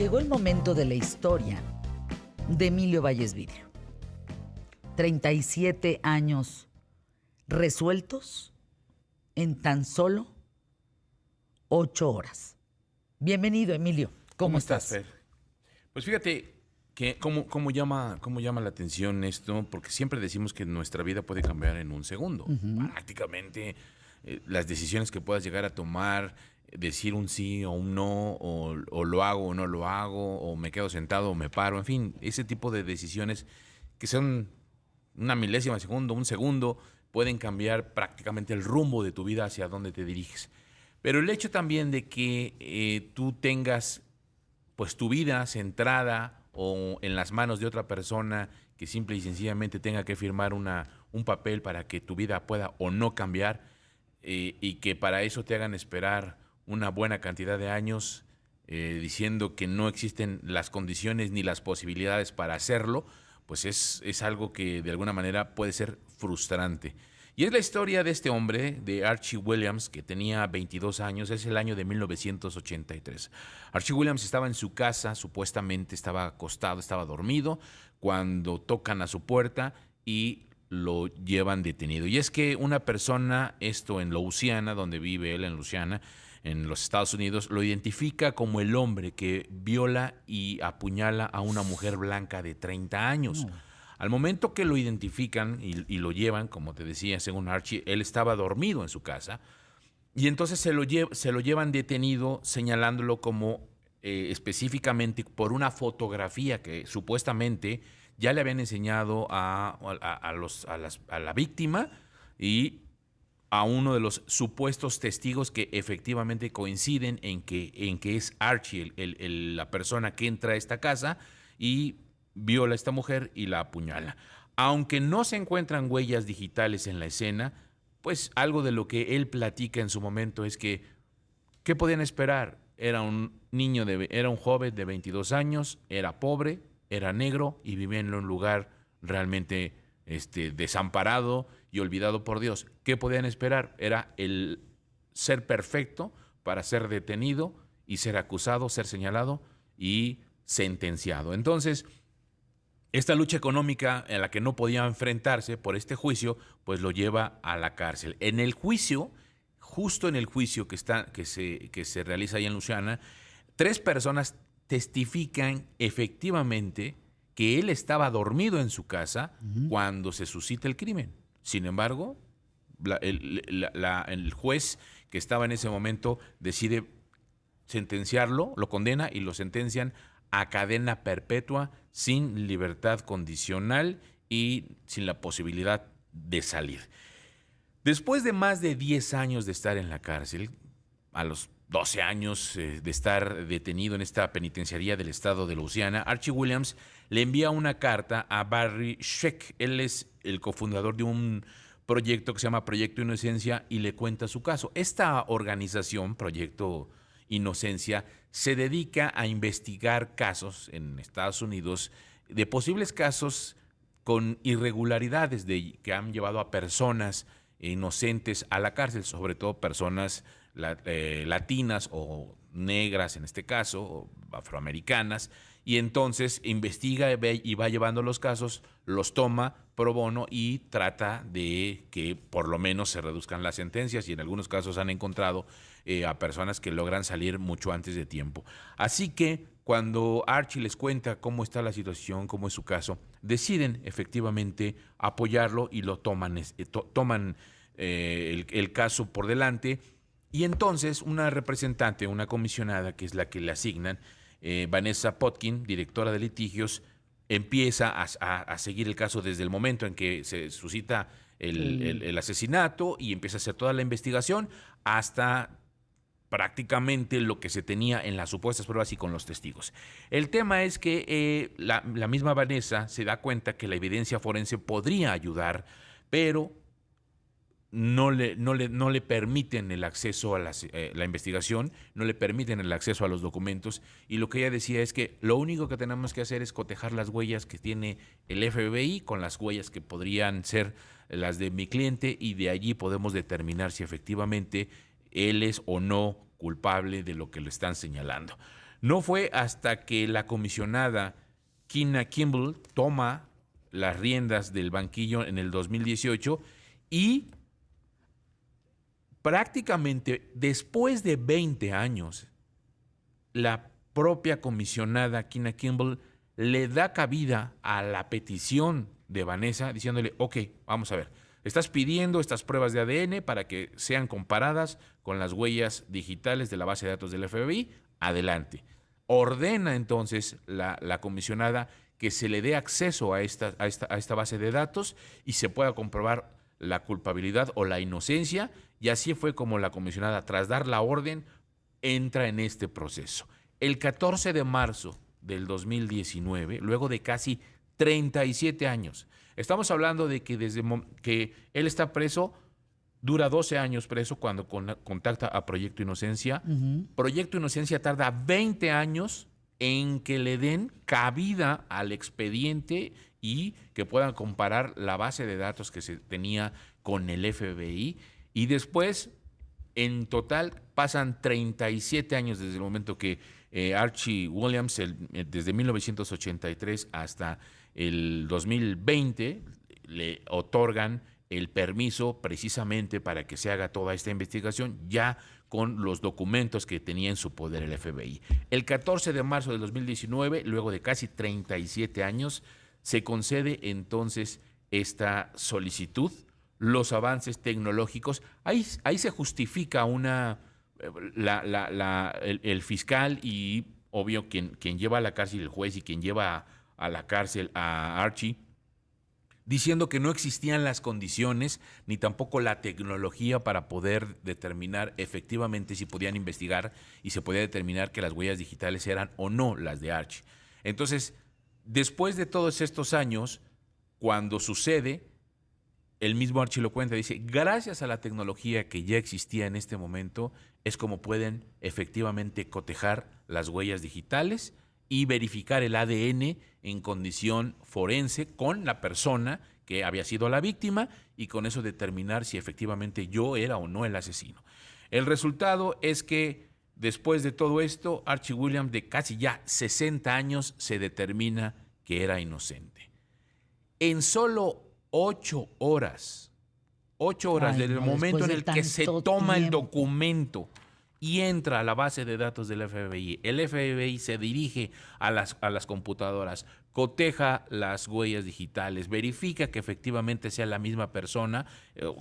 Llegó el momento de la historia de Emilio Valles Vidrio. 37 años resueltos en tan solo 8 horas. Bienvenido, Emilio. ¿Cómo estás? Fer? Pues fíjate que cómo llama la atención esto, porque siempre decimos que nuestra vida puede cambiar en un segundo. Prácticamente las decisiones que puedas llegar a tomar, decir un sí o un no, o lo hago o no lo hago, o me quedo sentado o me paro, en fin, ese tipo de decisiones que son una milésima de segundo, un segundo, pueden cambiar prácticamente el rumbo de tu vida hacia dónde te diriges. Pero el hecho también de que tú tengas pues tu vida centrada o en las manos de otra persona que simple y sencillamente tenga que firmar un papel para que tu vida pueda o no cambiar, y que para eso te hagan esperar una buena cantidad de años, diciendo que no existen las condiciones ni las posibilidades para hacerlo, pues es algo que de alguna manera puede ser frustrante. Y es la historia de este hombre, de Archie Williams, que tenía 22 años, es el año de 1983. Archie Williams estaba en su casa, supuestamente estaba acostado, estaba dormido, cuando tocan a su puerta y lo llevan detenido. Y es que una persona, esto en Louisiana, donde vive él, en Louisiana, en los Estados Unidos, lo identifica como el hombre que viola y apuñala a una mujer blanca de 30 años. Al momento que lo identifican y lo llevan, como te decía, según Archie, él estaba dormido en su casa, y entonces se lo llevan detenido, señalándolo como específicamente por una fotografía que supuestamente ya le habían enseñado a la víctima y a uno de los supuestos testigos que efectivamente coinciden en que es Archie la persona que entra a esta casa y viola a esta mujer y la apuñala. Aunque no se encuentran huellas digitales en la escena, pues algo de lo que él platica en su momento es que, ¿qué podían esperar? Era un joven de 22 años, era pobre, era negro y vivía en un lugar realmente desamparado y olvidado por Dios. ¿Qué podían esperar? Era el ser perfecto para ser detenido y ser acusado, ser señalado y sentenciado. Entonces, esta lucha económica en la que no podía enfrentarse por este juicio, pues lo lleva a la cárcel. En el juicio, justo en el juicio que se realiza ahí en Louisiana, 3 personas testifican efectivamente que él estaba dormido en su casa cuando se suscita el crimen. Sin embargo, el juez que estaba en ese momento decide sentenciarlo, lo condena y lo sentencian a cadena perpetua sin libertad condicional y sin la posibilidad de salir. Después de más de 10 años de estar en la cárcel, a los 12 años de estar detenido en esta penitenciaría del estado de Louisiana, Archie Williams le envía una carta a Barry Scheck. Él es el cofundador de un proyecto que se llama Proyecto Inocencia y le cuenta su caso. Esta organización, Proyecto Inocencia, se dedica a investigar casos en Estados Unidos de posibles casos con irregularidades que han llevado a personas inocentes a la cárcel, sobre todo personas latinas o negras en este caso, o afroamericanas, y entonces investiga y va llevando los casos, los toma pro bono y trata de que por lo menos se reduzcan las sentencias, y en algunos casos han encontrado a personas que logran salir mucho antes de tiempo. Así que cuando Archie les cuenta cómo está la situación, cómo es su caso, deciden efectivamente apoyarlo y lo toman el caso por delante. Y entonces una representante, una comisionada, que es la que le asignan, Vanessa Potkin, directora de litigios, empieza a seguir el caso desde el momento en que se suscita el asesinato y empieza a hacer toda la investigación hasta prácticamente lo que se tenía en las supuestas pruebas y con los testigos. El tema es que la misma Vanessa se da cuenta que la evidencia forense podría ayudar, pero no le permiten el acceso a la investigación, no le permiten el acceso a los documentos, y lo que ella decía es que lo único que tenemos que hacer es cotejar las huellas que tiene el FBI con las huellas que podrían ser las de mi cliente, y de allí podemos determinar si efectivamente él es o no culpable de lo que le están señalando. No fue hasta que la comisionada Kina Kimball toma las riendas del banquillo en el 2018 y prácticamente después de 20 años, la propia comisionada Kina Kimball le da cabida a la petición de Vanessa diciéndole, ok, vamos a ver, estás pidiendo estas pruebas de ADN para que sean comparadas con las huellas digitales de la base de datos del FBI, adelante. Ordena entonces la comisionada que se le dé acceso a esta base de datos y se pueda comprobar la culpabilidad o la inocencia, y así fue como la comisionada, tras dar la orden, entra en este proceso. El 14 de marzo del 2019, luego de casi 37 años, estamos hablando de que desde que él está preso, dura 12 años preso cuando contacta a Proyecto Inocencia. Proyecto Inocencia tarda 20 años en que le den cabida al expediente y que puedan comparar la base de datos que se tenía con el FBI. Y después, en total, pasan 37 años desde el momento que Archie Williams, desde 1983 hasta el 2020, le otorgan el permiso precisamente para que se haga toda esta investigación, ya con los documentos que tenía en su poder el FBI. El 14 de marzo del 2019, luego de casi 37 años, se concede entonces esta solicitud, los avances tecnológicos. Ahí se justifica el fiscal y, obvio, quien lleva a la cárcel, el juez, y quien lleva a la cárcel a Archie, diciendo que no existían las condiciones ni tampoco la tecnología para poder determinar efectivamente si podían investigar y se podía determinar que las huellas digitales eran o no las de Archie. Entonces, después de todos estos años, cuando sucede, el mismo Archie lo cuenta, dice, gracias a la tecnología que ya existía en este momento, es como pueden efectivamente cotejar las huellas digitales y verificar el ADN en condición forense con la persona que había sido la víctima y con eso determinar si efectivamente yo era o no el asesino. El resultado es que después de todo esto, Archie Williams, de casi ya 60 años, se determina que era inocente. En solo 8 horas, desde el momento en el que se toma el documento y entra a la base de datos del FBI. El FBI se dirige a las computadoras, coteja las huellas digitales, verifica que efectivamente sea la misma persona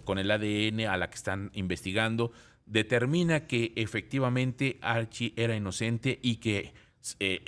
con el ADN a la que están investigando, determina que efectivamente Archie era inocente y que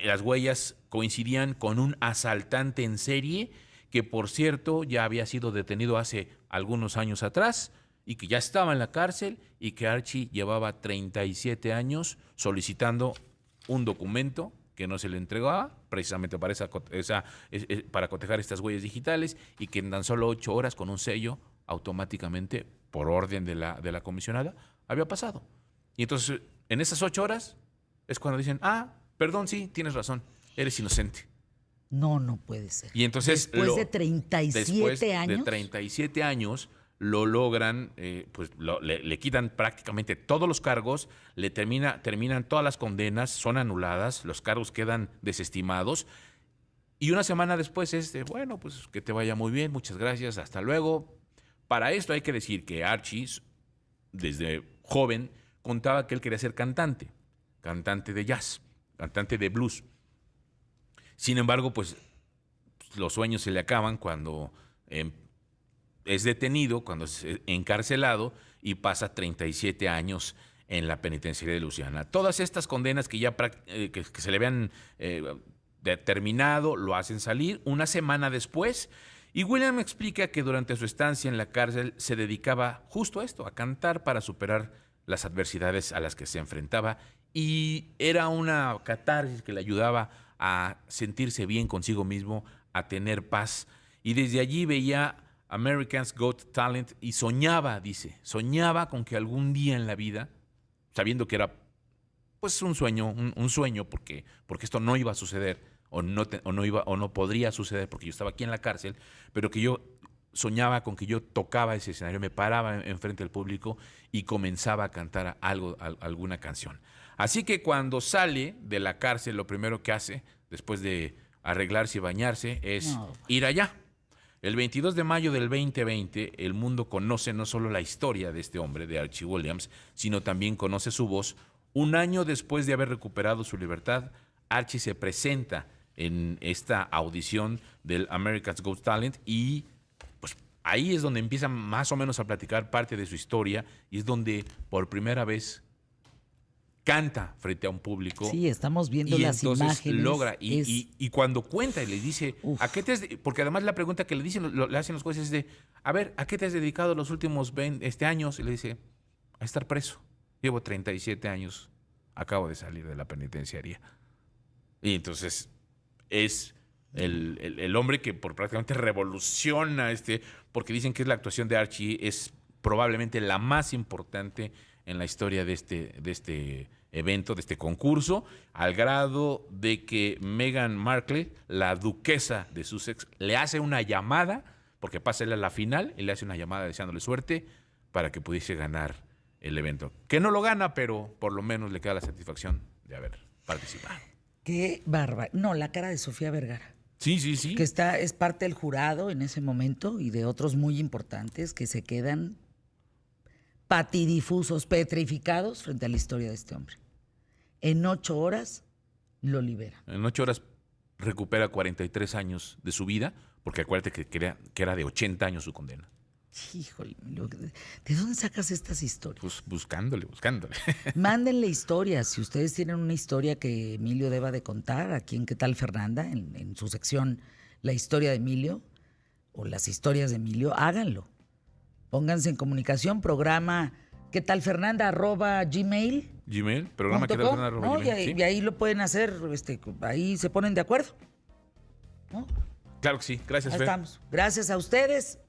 las huellas coincidían con un asaltante en serie que, por cierto, ya había sido detenido hace algunos años atrás y que ya estaba en la cárcel, y que Archie llevaba 37 años solicitando un documento que no se le entregaba precisamente para cotejar estas huellas digitales, y que en tan solo 8 horas, con un sello, automáticamente, por orden de la comisionada, había pasado. Y entonces, en esas 8 horas, es cuando dicen, perdón, sí, tienes razón, eres inocente. No puede ser. Y entonces, después de 37 años. De 37 años, lo logran, le quitan prácticamente todos los cargos, terminan todas las condenas, son anuladas, los cargos quedan desestimados, y una semana después bueno, pues que te vaya muy bien, muchas gracias, hasta luego. Para esto hay que decir que Archie, desde joven, contaba que él quería ser cantante de jazz, cantante de blues. Sin embargo, pues los sueños se le acaban cuando es detenido, cuando es encarcelado y pasa 37 años en la penitenciaría de Luisiana. Todas estas condenas que ya que se le habían determinado lo hacen salir una semana después, y William explica que durante su estancia en la cárcel se dedicaba justo a esto, a cantar para superar las adversidades a las que se enfrentaba, y era una catarsis que le ayudaba a sentirse bien consigo mismo, a tener paz, y desde allí veía America's Got Talent y soñaba con que algún día en la vida, sabiendo que era pues un sueño, porque esto no iba a suceder, o no podría suceder porque yo estaba aquí en la cárcel, pero que yo soñaba con que yo tocaba ese escenario, me paraba enfrente del público y comenzaba a cantar alguna canción. Así que cuando sale de la cárcel, lo primero que hace, después de arreglarse y bañarse, es ir allá. El 22 de mayo del 2020, el mundo conoce no solo la historia de este hombre, de Archie Williams, sino también conoce su voz. Un año después de haber recuperado su libertad, Archie se presenta en esta audición del America's Got Talent y pues ahí es donde empieza más o menos a platicar parte de su historia y es donde por primera vez canta frente a un público. Sí, estamos viendo y las entonces imágenes. logra. Y cuando cuenta y le dice, ¿a qué te has porque además la pregunta que le dicen, le hacen los jueces es de, a ver, ¿a qué te has dedicado los últimos 20 años? Y le dice, a estar preso. Llevo 37 años, acabo de salir de la penitenciaría. Y entonces es el hombre que prácticamente revoluciona porque dicen que es la actuación de Archie, es probablemente la más importante en la historia de este evento, de este concurso, al grado de que Meghan Markle, la duquesa de Sussex, le hace una llamada, porque pasa él a la final, y le hace una llamada deseándole suerte para que pudiese ganar el evento. Que no lo gana, pero por lo menos le queda la satisfacción de haber participado. Qué bárbaro. No, la cara de Sofía Vergara. Sí, sí, sí. Que es parte del jurado en ese momento y de otros muy importantes que se quedan patidifusos, petrificados frente a la historia de este hombre. En 8 horas lo libera. En 8 horas recupera 43 años de su vida, porque acuérdate que era de 80 años su condena. Híjole, ¿de dónde sacas estas historias? Pues buscándole. Mándenle historias. Si ustedes tienen una historia que Emilio deba de contar, aquí en ¿Qué tal Fernanda? En su sección La historia de Emilio o las historias de Emilio, háganlo. Pónganse en comunicación, programa ¿Qué tal Fernanda? @gmail. Gmail, programa ¿Qué tal Fernanda? ¿no? Gmail, y ahí lo pueden hacer, ahí se ponen de acuerdo, ¿no? Claro que sí, gracias, Ahí Fer. estamos. Gracias a ustedes.